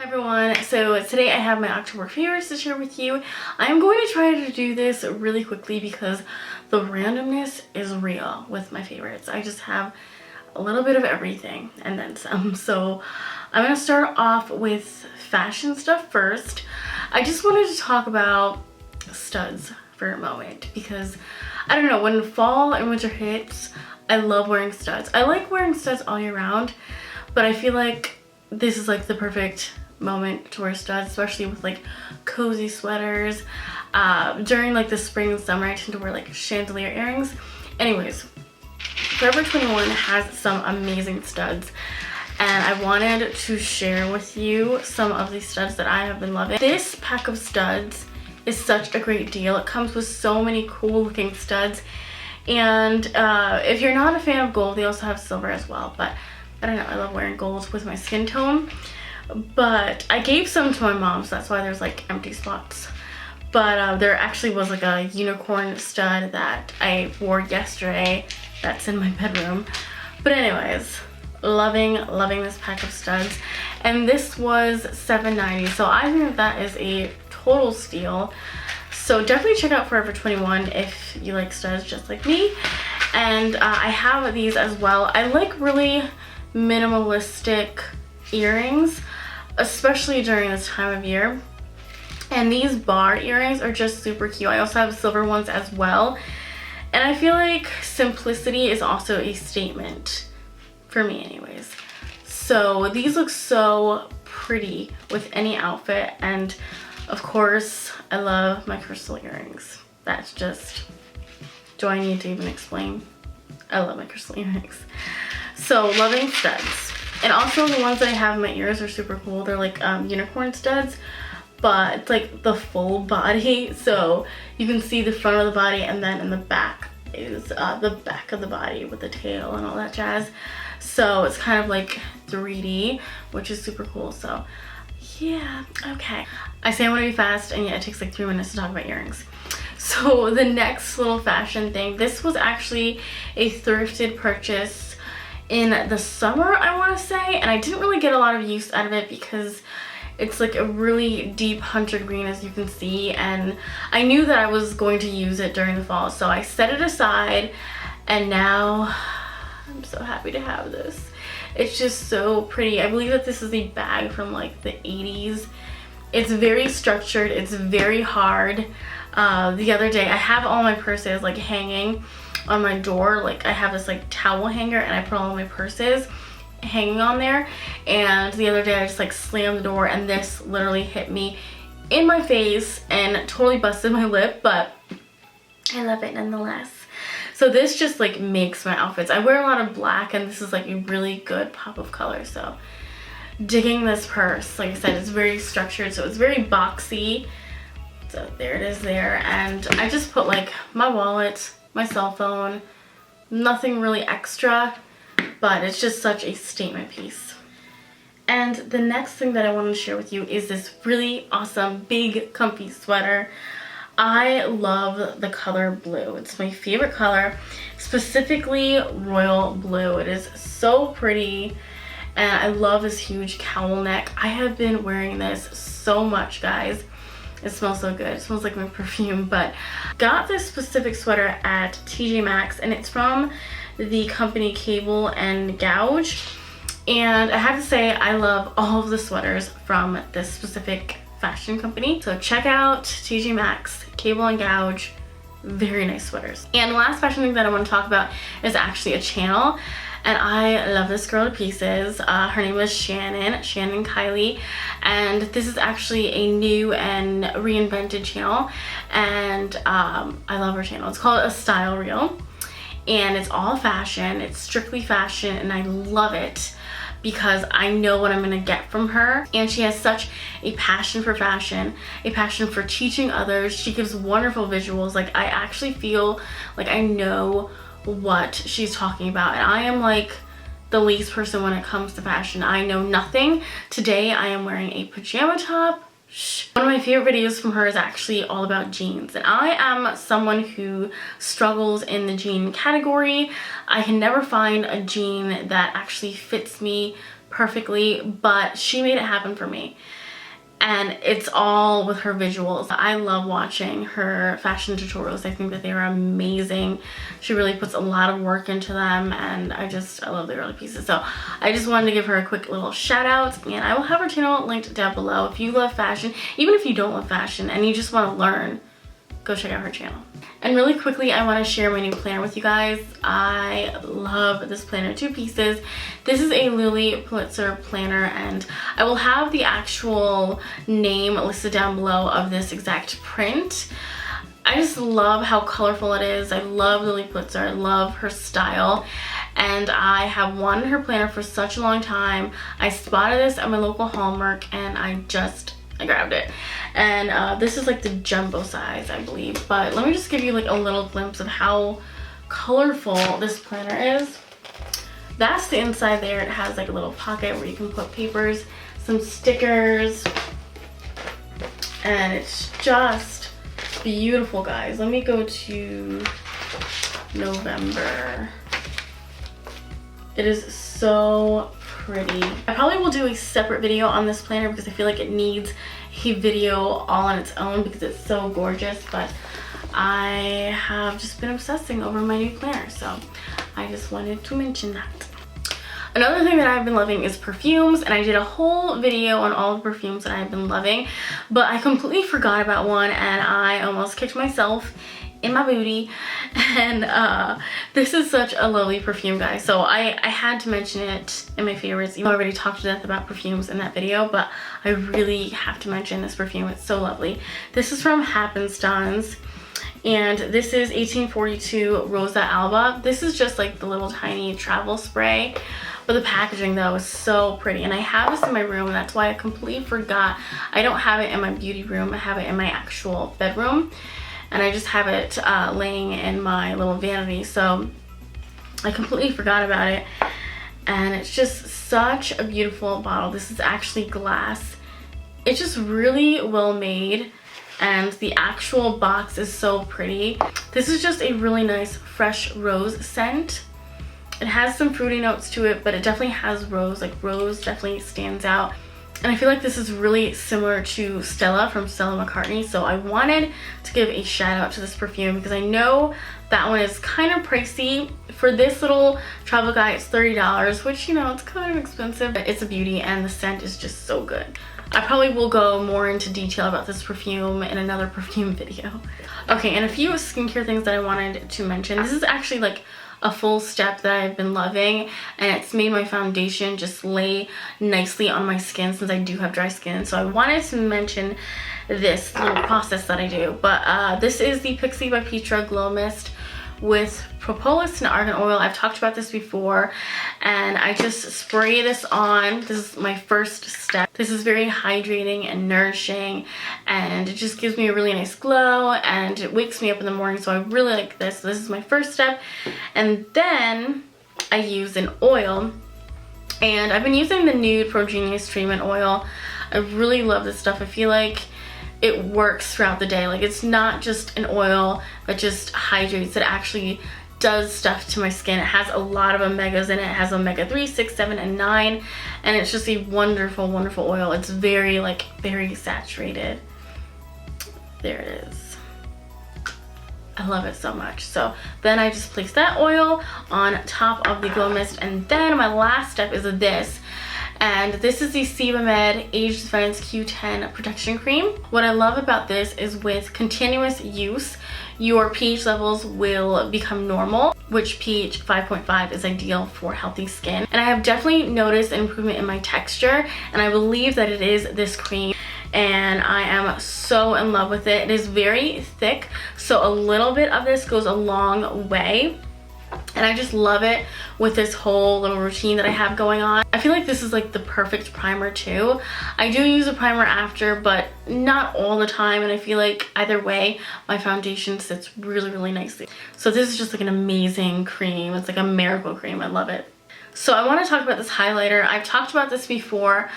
Hi everyone, so today I have my October favorites to share with you. I'm going to try to do this really quickly because the randomness is real with my favorites. I just have a little bit of everything and then some. So I'm going to start off with fashion stuff first. I just wanted to talk about studs for a moment because I don't know, when fall and winter hits, I love wearing studs. I like wearing studs all year round, but I feel like this is like the perfect moment to wear studs, especially with like cozy sweaters. During like the spring and summer, I tend to wear like chandelier earrings. Anyways, Forever 21 has some amazing studs, and I wanted to share with you some of these studs that I have been loving. This pack of studs is such a great deal. It comes with so many cool looking studs, and if you're not a fan of gold, they also have silver as well, but I don't know, I love wearing gold with my skin tone. But I gave some to my mom, so that's why there's like empty spots. But there actually was like a unicorn stud that I wore yesterday that's in my bedroom. But anyways, loving this pack of studs, and this was $7.90, so I think that is a total steal. So definitely check out Forever 21 if you like studs just like me. And I have these as well. I like really minimalistic earrings, especially during this time of year, and these bar earrings are just super cute. I also have silver ones as well, and I feel like simplicity is also a statement for me anyways. So these look so pretty with any outfit, and of course I love my crystal earrings. That's just, do I need to even explain? I love my crystal earrings. So loving studs. And also the ones that I have in my ears are super cool. They're like unicorn studs, but it's like the full body. So you can see the front of the body, and then in the back is the back of the body with the tail and all that jazz. So it's kind of like 3D, which is super cool. So yeah, okay. I say I want to be fast, and yet it takes like 3 minutes to talk about earrings. So the next little fashion thing, this was actually a thrifted purchase in the summer, I want to say, and I didn't really get a lot of use out of it because it's like a really deep hunter green, as you can see, and I knew that I was going to use it during the fall, so I set it aside, and now I'm so happy to have this. It's just so pretty. I believe that this is a bag from like the 80s. It's very structured, it's very hard. The other day, I have all my purses like hanging on my door. Like I have this like towel hanger, and I put all my purses hanging on there, and the other day I just like slammed the door, and this literally hit me in my face and totally busted my lip, but I love it nonetheless. So this just like makes my outfits. I wear a lot of black, and this is like a really good pop of color, so digging this purse. Like I said, it's very structured, so it's very boxy. So there it is there, and I just put like my wallet, my cell phone, nothing really extra, but it's just such a statement piece. And the next thing that I want to share with you is this really awesome big comfy sweater. I love the color blue. It's my favorite color, specifically royal blue. It is so pretty, and I love this huge cowl neck. I have been wearing this so much, guys. It smells so good. It smells like my perfume. But got this specific sweater at TJ Maxx, and it's from the company Cable and Gouge. And I have to say, I love all of the sweaters from this specific fashion company. So check out TJ Maxx, Cable and Gouge. Very nice sweaters. And the last fashion thing that I want to talk about is actually a channel. And I love this girl to pieces. Her name is Shannon Kylie, and this is actually a new and reinvented channel, and I love her channel. It's called A Style Reel, and it's all fashion. It's strictly fashion, and I love it because I know what I'm gonna get from her, and she has such a passion for fashion, a passion for teaching others. She gives wonderful visuals. Like I actually feel like I know what she's talking about, and I am like the least person when it comes to fashion. I know nothing. Today I am wearing a pajama top. One of my favorite videos from her is actually all about jeans, and I am someone who struggles in the jean category. I can never find a jean that actually fits me perfectly, but she made it happen for me. And it's all with her visuals. I love watching her fashion tutorials. I think that they are amazing. She really puts a lot of work into them, and I love the early pieces. So I just wanted to give her a quick little shout out, and I will have her channel linked down below. If you love fashion, even if you don't love fashion and you just want to learn, go check out her channel. And really quickly, I want to share my new planner with you guys. I love this planner, 2 pieces. This is a Pulitzer planner, and I will have the actual name listed down below of this exact print. I just love how colorful it is. I love Pulitzer. I love her style, and I have wanted her planner for such a long time. I spotted this at my local Hallmark, and I grabbed it. And this is like the jumbo size, I believe. But let me just give you like a little glimpse of how colorful this planner is. That's the inside there. It has like a little pocket where you can put papers, some stickers, and it's just beautiful, guys. Let me go to November. It is so pretty. I probably will do a separate video on this planner because I feel like it needs a video all on its own because it's so gorgeous, but I have just been obsessing over my new planner, so I just wanted to mention that. Another thing that I've been loving is perfumes, and I did a whole video on all the perfumes that I've been loving, but I completely forgot about one and I almost kicked myself in my booty. And this is such a lovely perfume, guys, so I had to mention it in my favorites. You know, I already talked to death about perfumes in that video, but I really have to mention this perfume. It's so lovely. This is from Happ and Stahns, and this is 1842 Rosa Alba. This is just like the little tiny travel spray, but the packaging though is so pretty, and I have this in my room, and that's why I completely forgot. I don't have it in my beauty room. I have it in my actual bedroom, and I just have it laying in my little vanity, so I completely forgot about it. And it's just such a beautiful bottle. This is actually glass. It's just really well made, and the actual box is so pretty. This is just a really nice fresh rose scent. It has some fruity notes to it, but it definitely has rose. Like, rose definitely stands out. And I feel like this is really similar to Stella from Stella McCartney, so I wanted to give a shout out to this perfume because I know that one is kind of pricey. For this little travel guy, it's $30, which, you know, it's kind of expensive, but it's a beauty, and the scent is just so good. I probably will go more into detail about this perfume in another perfume video. Okay, and a few skincare things that I wanted to mention. This is actually like a full step that I've been loving, and it's made my foundation just lay nicely on my skin since I do have dry skin, so I wanted to mention this little process that I do. But this is the Pixi by Petra Glow Mist with Propolis and Argan oil. I've talked about this before, and I just spray this on. This is my first step. This is very hydrating and nourishing, and it just gives me a really nice glow, and it wakes me up in the morning, so I really like this. This is my first step. And then I use an oil, and I've been using the Nude Pro Genius Treatment Oil. I really love this stuff. I feel like it works throughout the day. Like, it's not just an oil that just hydrates. It actually does stuff to my skin. It has a lot of omegas in it. It has omega 3, 6, 7, and 9, and it's just a wonderful, wonderful oil. It's very, like, very saturated. There it is. I love it so much. So then I just place that oil on top of the glow mist, and then my last step is this. And this is the Seba Age Defense Q10 Protection Cream. What I love about this is with continuous use, your pH levels will become normal, which pH 5.5 is ideal for healthy skin. And I have definitely noticed an improvement in my texture, and I believe that it is this cream. And I am so in love with it. It is very thick, so a little bit of this goes a long way. And I just love it with this whole little routine that I have going on. I feel like this is like the perfect primer too. I do use a primer after, but not all the time, and I feel like either way my foundation sits really, really nicely. So this is just like an amazing cream. It's like a miracle cream. I love it. So I want to talk about this highlighter. I've talked about this before.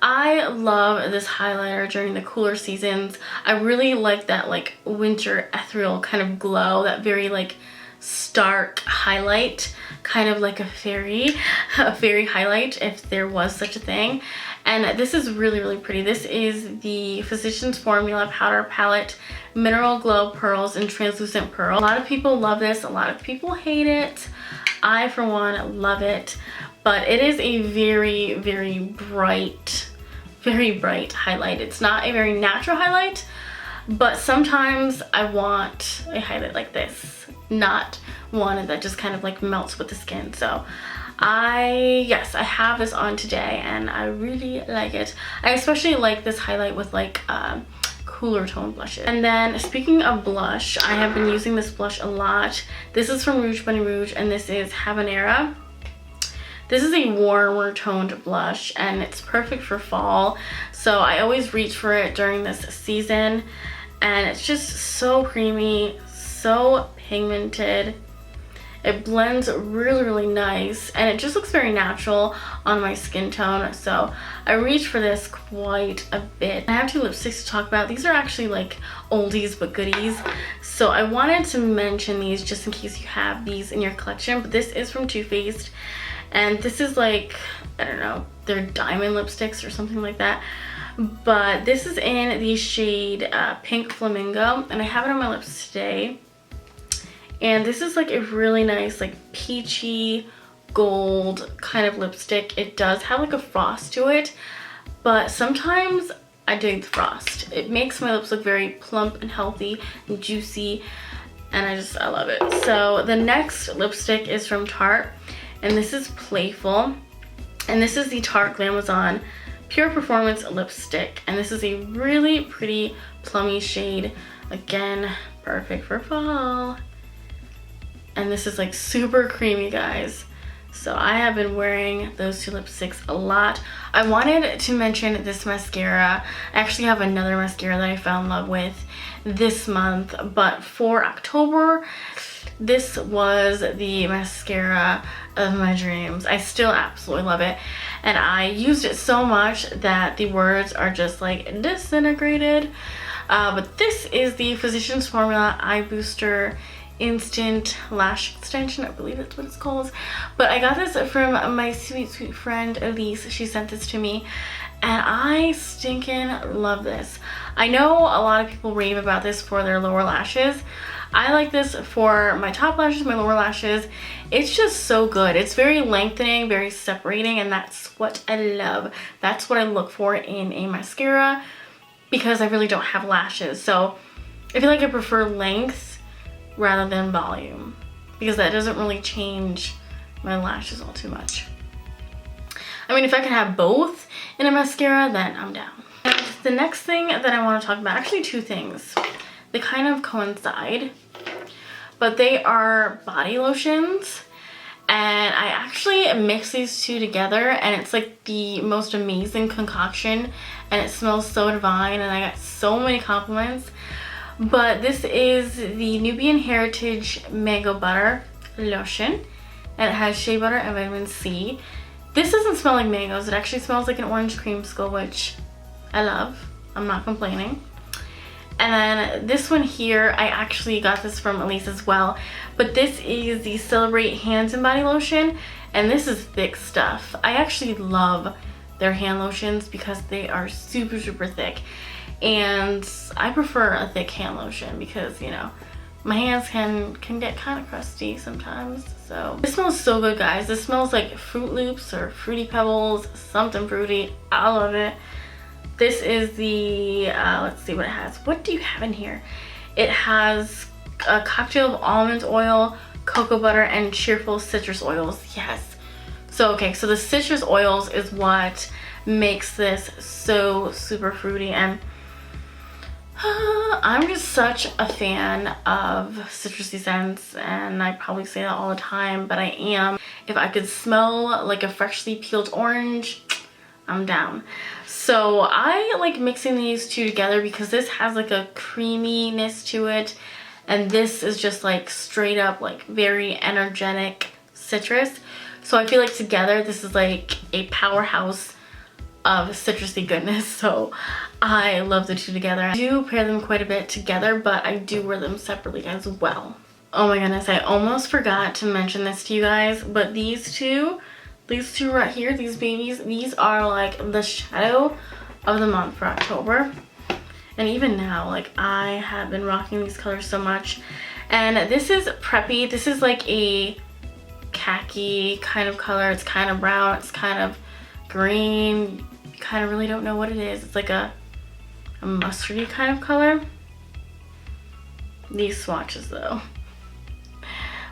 I love this highlighter during the cooler seasons. I really like that like winter ethereal kind of glow, that very like stark highlight kind of like a fairy highlight, if there was such a thing. And this is really, really pretty. This is the Physicians Formula Powder Palette Mineral Glow Pearls and Translucent Pearl. A lot of people love this. A lot of people hate it. I, for one, love it. But it is a very, very bright highlight. It's not a very natural highlight, but sometimes I want a highlight like this, not one that just kind of like melts with the skin. So yes, I have this on today and I really like it. I especially like this highlight with like cooler tone blushes. And then speaking of blush, I have been using this blush a lot. This is from Rouge Bunny Rouge and this is Habanera. This is a warmer toned blush and it's perfect for fall. So I always reach for it during this season. And it's just so creamy, so pigmented. It blends really, really nice. And it just looks very natural on my skin tone. So I reach for this quite a bit. I have two lipsticks to talk about. These are actually like oldies but goodies. So I wanted to mention these just in case you have these in your collection. But this is from Too Faced. And this is like, I don't know, they're diamond lipsticks or something like that. But this is in the shade Pink Flamingo. And I have it on my lips today. And this is like a really nice like peachy gold kind of lipstick. It does have like a frost to it. But sometimes I dig the frost. It makes my lips look very plump and healthy and juicy. And I love it. So the next lipstick is from Tarte. And this is Playful. And this is the Tarte Glamazon Pure Performance Lipstick. And this is a really pretty plummy shade. Again, perfect for fall. And this is like super creamy, guys. So I have been wearing those two lipsticks a lot. I wanted to mention this mascara. I actually have another mascara that I fell in love with this month. But for October, this was the mascara of my dreams. I still absolutely love it. And I used it so much that the words are just like disintegrated. But this is the Physicians Formula Eye Booster Instant Lash Extension. I believe that's what it's called. But I got this from my sweet, sweet friend Elise. She sent this to me. And I stinking love this. I know a lot of people rave about this for their lower lashes. I like this for my top lashes, my lower lashes. It's just so good. It's very lengthening, very separating, and that's what I love. That's what I look for in a mascara because I really don't have lashes. So I feel like I prefer length rather than volume because that doesn't really change my lashes all too much. I mean, if I could have both in a mascara, then I'm down. And the next thing that I want to talk about, actually two things. They kind of coincide, but they are body lotions. And I actually mix these two together and it's like the most amazing concoction and it smells so divine and I got so many compliments. But this is the Nubian Heritage Mango Butter Lotion and it has shea butter and vitamin C. This doesn't smell like mangoes. It actually smells like an orange creamsicle, which I love. I'm not complaining. And then this one here, I actually got this from Elise as well. But this is the Celebrate Hands and Body Lotion. And this is thick stuff. I actually love their hand lotions because they are super, super thick. And I prefer a thick hand lotion because, you know, my hands can get kind of crusty sometimes. So this smells so good, guys. This smells like Fruit Loops or Fruity Pebbles, something fruity. I love it. This is the, let's see what it has. What do you have in here? It has a cocktail of almond oil, cocoa butter, and cheerful citrus oils. Yes. So, okay, so the citrus oils is what makes this so super fruity. And I'm just such a fan of citrusy scents, and I probably say that all the time, but I am. If I could smell like a freshly peeled orange, I'm down. So I like mixing these two together because this has like a creaminess to it, and this is just like straight up like very energetic citrus. So I feel like together this is like a powerhouse of citrusy goodness. So I love the two together. I do pair them quite a bit together, but I do wear them separately as well. Oh my goodness, I almost forgot to mention this to you guys, but these two right here, these babies, these are like the shadow of the month for October. And even now, like, I have been rocking these colors so much. And this is Preppy. This is like a khaki kind of color. It's kind of brown, it's kind of green. You kind of really don't know what it is. It's like a mustardy kind of color. These swatches though.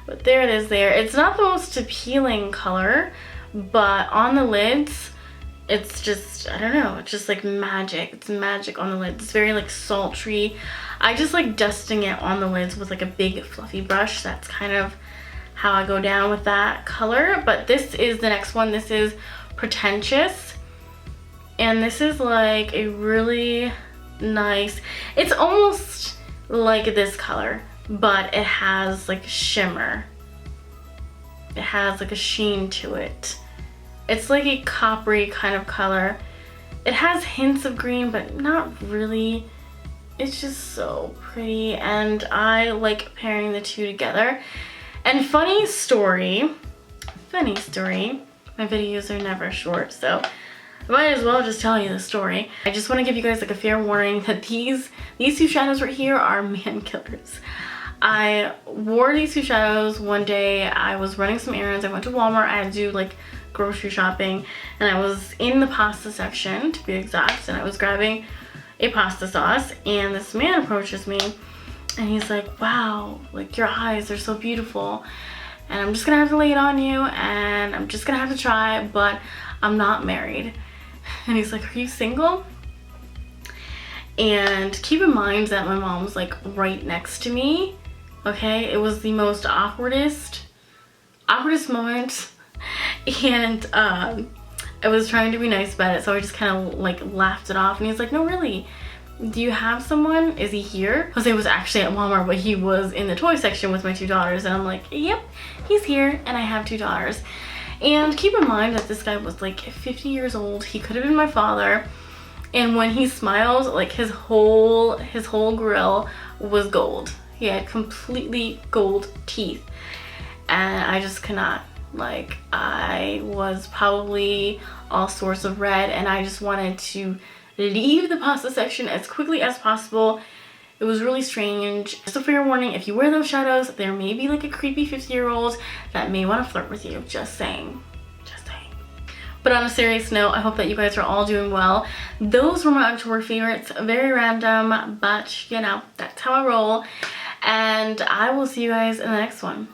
But there it is there. It's not the most appealing color, but on the lids, it's just, I don't know, it's just like magic. It's magic on the lids. It's very like sultry. I just like dusting it on the lids with like a big fluffy brush. That's kind of how I go down with that color. But this is the next one. This is Pretentious. And this is like a really nice, it's almost like this color, but it has like shimmer. It has like a sheen to it. It's like a coppery kind of color. It has hints of green, but not really. It's just so pretty, and I like pairing the two together. And funny story, my videos are never short, so I might as well just tell you the story. I just want to give you guys like a fair warning that these two shadows right here are man killers. I wore these two shadows one day. I was running some errands. I went to Walmart. I had to do like grocery shopping, and I was in the pasta section to be exact, and I was grabbing a pasta sauce, and this man approaches me and he's like, wow, like your eyes are so beautiful, and I'm just gonna have to lay it on you, and I'm just gonna have to try, but I'm not married. And he's like, are you single? And keep in mind that my mom was like right next to me. Okay, it was the most awkwardest moment. And I was trying to be nice about it, so I just kind of like laughed it off. And he's like, no, really, do you have someone? Is he here? Jose was actually at Walmart, but he was in the toy section with my two daughters. And I'm like, yep, he's here, and I have two daughters. And keep in mind that this guy was like 50 years old. He could have been my father. And when he smiled, like his whole grill was gold. He had completely gold teeth, and I just could not. Like, I was probably all sorts of red, and I just wanted to leave the pasta section as quickly as possible. It was really strange. Just a fair warning, if you wear those shadows, there may be like a creepy 50-year-old that may want to flirt with you. Just saying. Just saying. But on a serious note, I hope that you guys are all doing well. Those were my October favorites. Very random, but you know, that's how I roll. And I will see you guys in the next one.